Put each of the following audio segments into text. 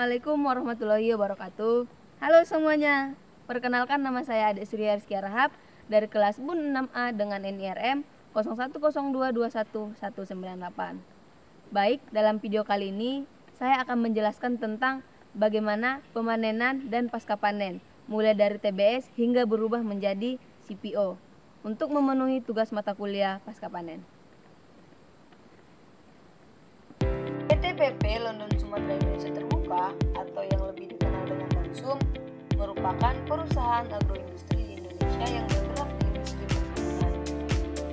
Assalamualaikum warahmatullahi wabarakatuh. Halo semuanya, perkenalkan nama saya Adek Surya Rizky Rahab dari kelas BUN 6A dengan NIRM 0102211198. Baik, dalam video kali ini saya akan menjelaskan tentang bagaimana pemanenan dan pasca panen, mulai dari TBS hingga berubah menjadi CPO untuk memenuhi tugas mata kuliah pasca panen. PT London Sumatera Indonesia Terbuka atau yang lebih dikenal dengan Lonsum merupakan perusahaan agroindustri di Indonesia yang bergerak di industri perkebunan.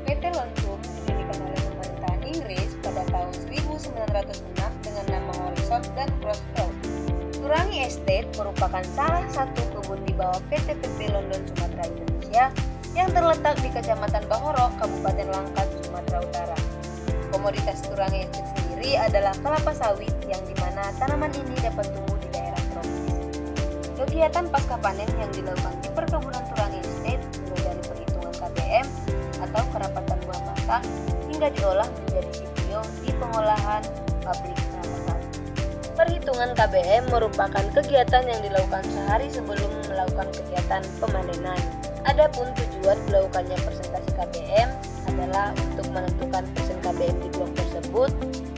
PT Lonsum didirikan oleh pemerintahan Inggris pada tahun 1906 dengan nama Horizon dan Crossroads. Turangi Estate merupakan salah satu kebun di bawah PT London Sumatera Indonesia yang terletak di Kecamatan Bahorok, Kabupaten Langkat, Sumatera Utara. Komoditas Turangi Estate sendiri adalah kelapa sawit yang dimana tanaman ini dapat tumbuh di daerah tropis. Kegiatan pasca panen yang dilakukan di perkebunan Turangi Estate mulai dari perhitungan KBM atau kerapatan buah masak hingga diolah menjadi CPO di pengolahan pabrik kelapa sawit. Perhitungan KBM merupakan kegiatan yang dilakukan sehari sebelum melakukan kegiatan pemanenan. Adapun tujuan dilakukannya presentasi KBM adalah untuk menentukan persen KBM di blok tersebut.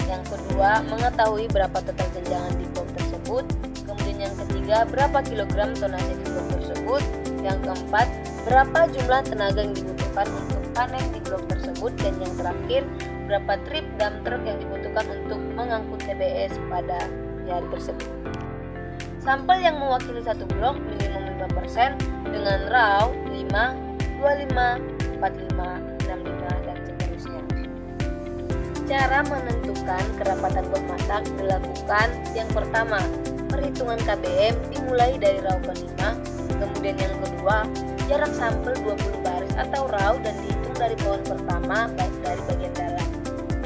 Yang kedua, mengetahui berapa total jenjangan di blok tersebut. Kemudian yang ketiga, berapa kilogram tonase di blok tersebut. Yang keempat, berapa jumlah tenaga yang dibutuhkan untuk panen di blok tersebut. Dan yang terakhir, berapa trip dump truck yang dibutuhkan untuk mengangkut TBS pada hari tersebut. Sampel yang mewakili satu blok minimum 5% dengan raw 5, 25, 45, 65, dan seterusnya. Cara menentukan kerapatan buah masak dilakukan yang pertama, perhitungan KBM dimulai dari raw ke-5, kemudian yang kedua, jarak sampel 20 baris atau raw dan dihitung dari pohon pertama baik dari bagian dalam.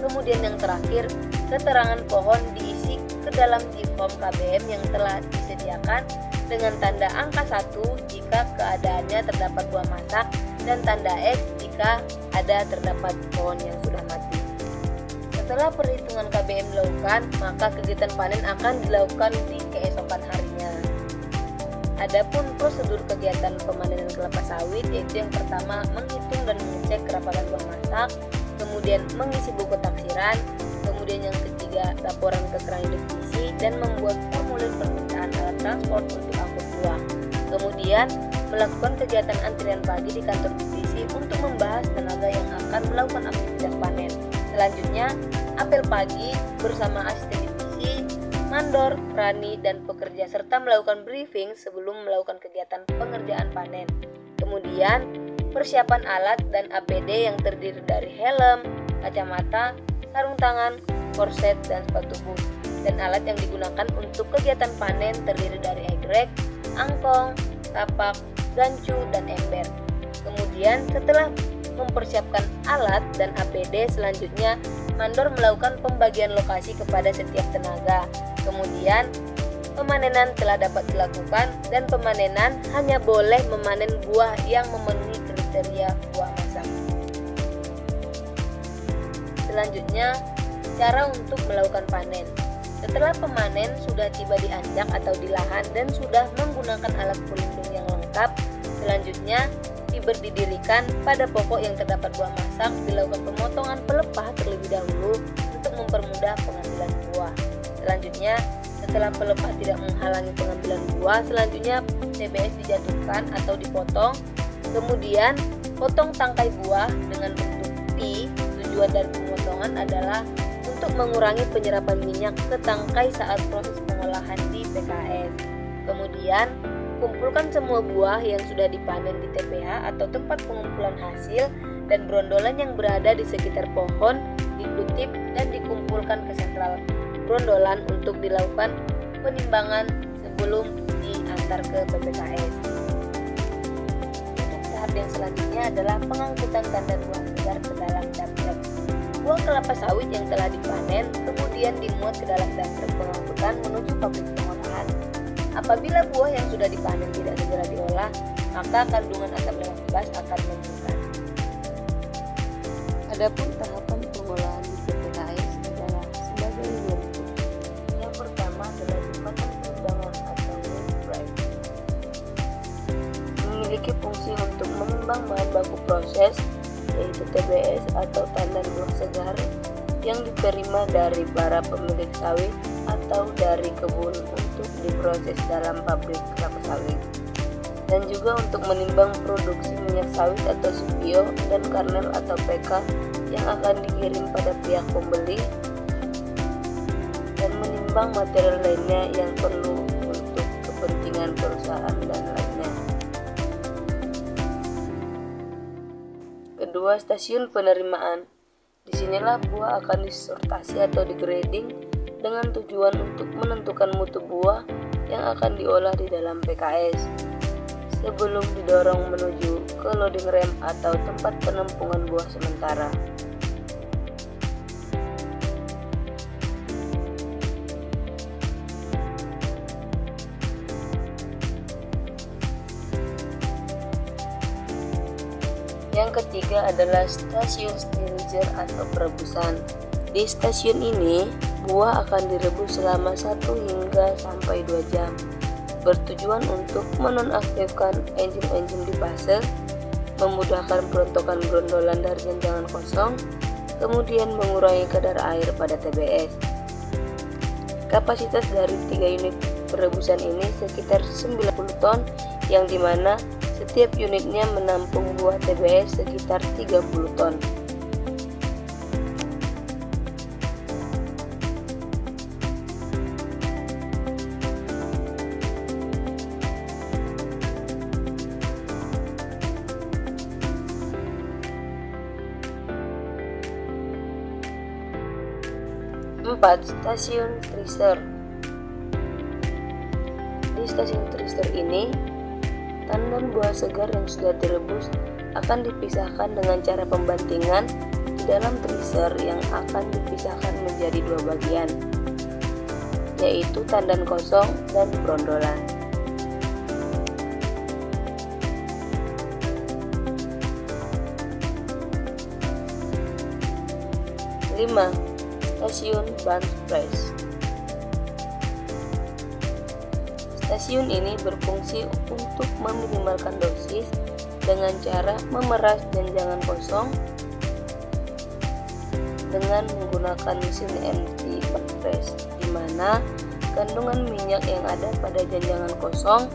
Kemudian yang terakhir, keterangan pohon diisi ke dalam form KBM yang telah disediakan dengan tanda angka 1 jika keadaannya terdapat buah masak dan tanda X jika ada terdapat pohon yang sudah mati. Setelah perhitungan KBM dilakukan, maka kegiatan panen akan dilakukan di keesokan harinya. Adapun prosedur kegiatan pemanenan kelapa sawit yaitu yang pertama menghitung dan mengecek kerapatan buah masak, kemudian mengisi buku taksiran, kemudian yang ketiga laporan kekurangan divisi dan membuat formulir permintaan alat transport untuk angkut buah. Kemudian melakukan kegiatan antrian pagi di kantor divisi untuk membahas tenaga yang akan melakukan aktivitas panen. Selanjutnya apel pagi bersama asisten divisi, mandor, rani, dan pekerja serta melakukan briefing sebelum melakukan kegiatan pengerjaan panen. Kemudian persiapan alat dan APD yang terdiri dari helm, kacamata, sarung tangan, korset, dan sepatu boot. Dan alat yang digunakan untuk kegiatan panen terdiri dari egrek, angkong, tapak, gancu, dan ember. Kemudian setelah mempersiapkan alat dan APD, selanjutnya mandor melakukan pembagian lokasi kepada setiap tenaga. Kemudian pemanenan telah dapat dilakukan dan pemanenan hanya boleh memanen buah yang memenuhi kriteria buah masak. Selanjutnya, cara untuk melakukan panen. Setelah pemanen sudah tiba di anjak atau di lahan dan sudah menggunakan alat pelindung yang lengkap, selanjutnya didirikan pada pokok yang terdapat buah masak, dilakukan pemotongan pelepah terlebih dahulu untuk mempermudah pengambilan buah. Selanjutnya, setelah pelepah tidak menghalangi pengambilan buah, selanjutnya TBS dijatuhkan atau dipotong. Kemudian potong tangkai buah dengan bentuk T. Tujuan dari pemotongan adalah untuk mengurangi penyerapan minyak ke tangkai saat proses pengolahan di PKS. Kemudian kumpulkan semua buah yang sudah dipanen di TPH atau tempat pengumpulan hasil dan brondolan yang berada di sekitar pohon dikutip dan dikumpulkan ke sentral brondolan untuk dilakukan penimbangan sebelum diantar ke PPKS. Untuk tahap yang selanjutnya adalah pengangkutan tandan buah segar ke dalam dump truck. Buah kelapa sawit yang telah dipanen kemudian dimuat ke dalam dump truck pengangkutan menuju pabrik pengolahan. Apabila buah yang sudah dipanen tidak segera diolah, maka kandungan asam lemak bebas akan meningkat. Adapun tahapan pengolahan di PPKS adalah sebagai berikut. Yang pertama adalah menimbang bahan baku proses, yaitu TBS atau tandan buah segar yang diterima dari para pemilik sawit atau dari kebun untuk diproses dalam pabrik kelapa sawit, dan juga untuk menimbang produksi minyak sawit atau CPO dan kernel atau PK yang akan dikirim pada pihak pembeli, dan menimbang material lainnya yang perlu untuk kepentingan perusahaan dan lainnya. Kedua, stasiun penerimaan. Disinilah buah akan disortasi atau digrading dengan tujuan untuk menentukan mutu buah yang akan diolah di dalam PKS sebelum didorong menuju ke loading rem atau tempat penampungan buah sementara. Yang ketiga adalah stasiun sterilizer atau perebusan. Di stasiun ini, buah akan direbus selama 1 hingga sampai 2 jam, bertujuan untuk menonaktifkan enzim-enzim di fase, memudahkan perontokan brondolan dari jangan kosong, kemudian mengurangi kadar air pada TBS. Kapasitas dari 3 unit perebusan ini sekitar 90 ton, yang dimana setiap unitnya menampung buah TBS sekitar 30 ton. Empat, stasiun thresher. Di stasiun thresher ini, tandan buah segar yang sudah direbus akan dipisahkan dengan cara pembantingan di dalam thresher yang akan dipisahkan menjadi 2 bagian, yaitu tandan kosong dan brondolan. 5. Stasiun bunch press. Stasiun ini berfungsi untuk meminimalkan dosis dengan cara memeras jangan kosong dengan menggunakan mesin MT bunch press, di mana kandungan minyak yang ada pada jangan kosong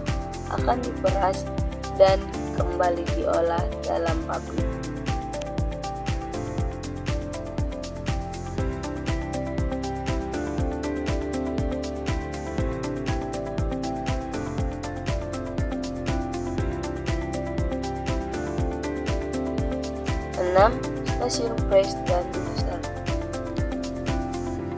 akan diperas dan kembali diolah dalam pabrik. Stasiun press dan digester.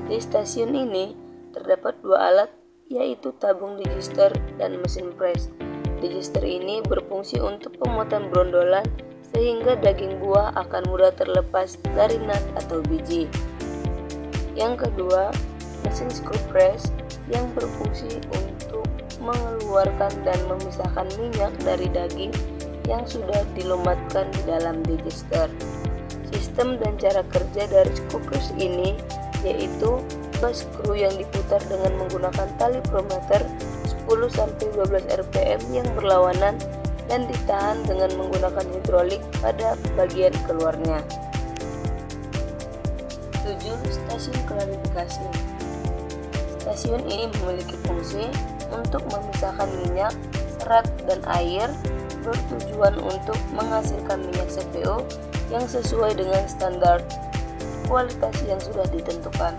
Di stasiun ini terdapat 2 alat, yaitu tabung digester dan mesin press. Digester ini berfungsi untuk pemuatan brondolan sehingga daging buah akan mudah terlepas dari nut atau biji. Yang kedua, mesin screw press yang berfungsi untuk mengeluarkan dan memisahkan minyak dari daging yang sudah dilumatkan di dalam digester. Sistem dan cara kerja dari screw press ini yaitu bas skru yang diputar dengan menggunakan tali prometer 10-12 rpm yang berlawanan dan ditahan dengan menggunakan hidrolik pada bagian keluarnya. 7. Stasiun klarifikasi. Stasiun ini memiliki fungsi untuk memisahkan minyak, serat, dan air, bertujuan untuk menghasilkan minyak CPO yang sesuai dengan standar kualitas yang sudah ditentukan.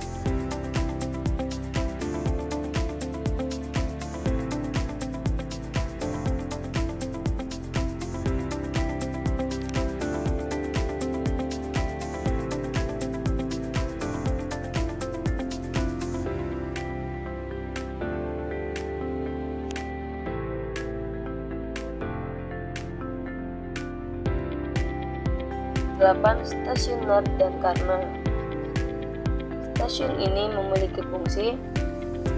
Delapan, stasiun nut dan kernel. Stasiun ini memiliki fungsi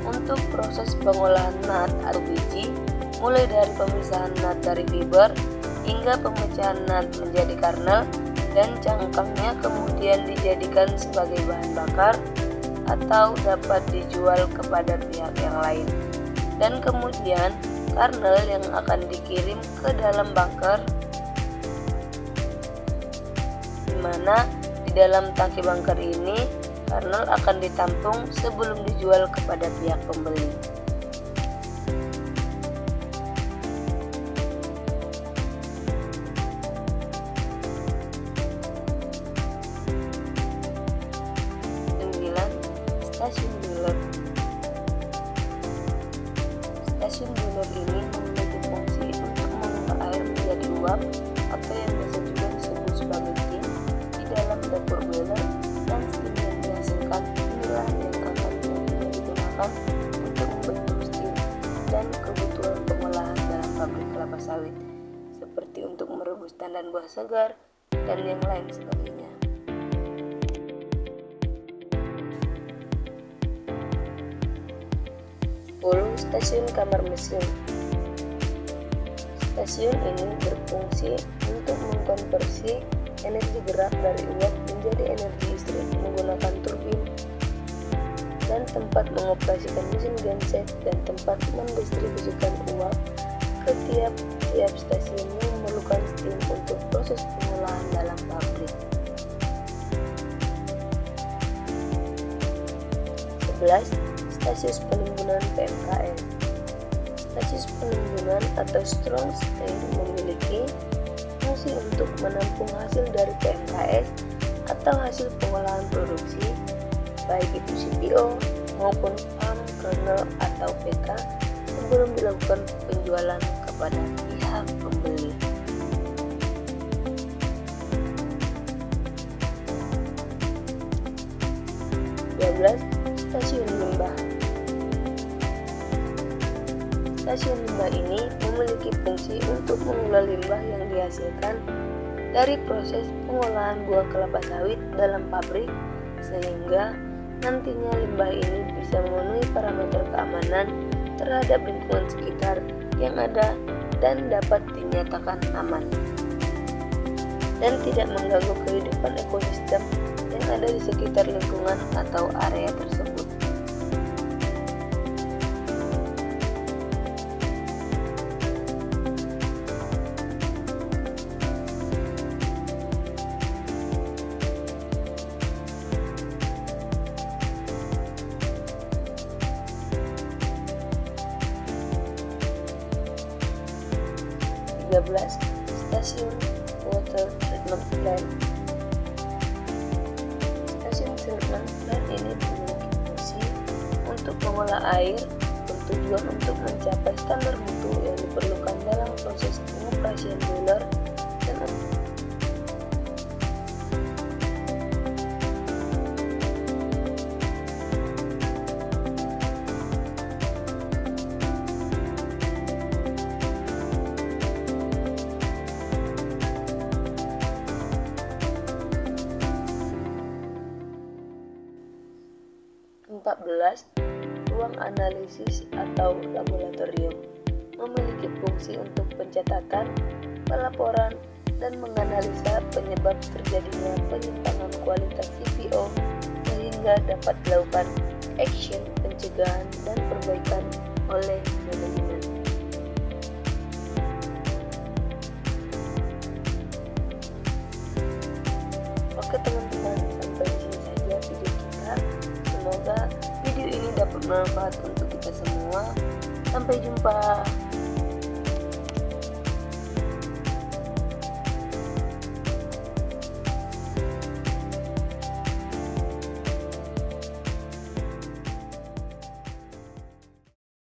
untuk proses pengolahan nut atau biji, mulai dari pemisahan nut dari fiber hingga pemecahan nut menjadi kernel, dan cangkangnya kemudian dijadikan sebagai bahan bakar atau dapat dijual kepada pihak yang lain, dan kemudian kernel yang akan dikirim ke dalam bunker di mana di dalam tangki bunker ini kernel akan ditampung sebelum dijual kepada pihak pembeli. Stasiun boiler. Stasiun boiler ini memiliki fungsi untuk mengubah air menjadi uap atau yang biasa juga disebut sebagai steam di dalam dapur boiler, dan steam yang dihasilkan inilah yang akan digunakan untuk membentuk steam dan kebutuhan pengolahan dalam pabrik kelapa sawit, seperti untuk merebus tandan buah segar dan yang lain sebagainya. 10. Stasiun kamar mesin. Stasiun ini berfungsi untuk mengkonversi energi gerak dari uap menjadi energi listrik menggunakan turbin, dan tempat mengoperasikan mesin genset dan tempat mendistribusikan uap ke tiap stasiun yang memerlukan steam untuk proses pengolahan dalam pabrik. 11. Stasiun penimbunan PMKS. Stasiun penimbunan atau strong stain memiliki fungsi untuk menampung hasil dari PMKS atau hasil pengolahan produksi, baik itu CPO maupun palm kernel atau PK, sebelum dilakukan penjualan kepada pihak pembeli. Stasiun limbah. Stasiun limbah ini memiliki fungsi untuk mengolah limbah yang dihasilkan dari proses pengolahan buah kelapa sawit dalam pabrik, sehingga nantinya limbah ini bisa memenuhi parameter keamanan terhadap lingkungan sekitar yang ada dan dapat dinyatakan aman dan tidak mengganggu kehidupan ekosistem yang ada di sekitar lingkungan atau area tersebut. 13. Stasiun water treatment plant. Stasiun treatment plant ini memiliki fungsi untuk mengolah air bertujuan untuk mencapai standar mutu yang diperlukan dalam proses pengoperasian boiler dan 14. Ruang analisis atau laboratorium memiliki fungsi untuk pencatatan, pelaporan, dan menganalisa penyebab terjadinya penyimpangan kualitas CPO sehingga dapat dilakukan action pencegahan dan perbaikan oleh manajemen. Oke teman-teman, sampai di sini saja video kita. Semoga video ini dapat bermanfaat untuk kita semua. Sampai jumpa.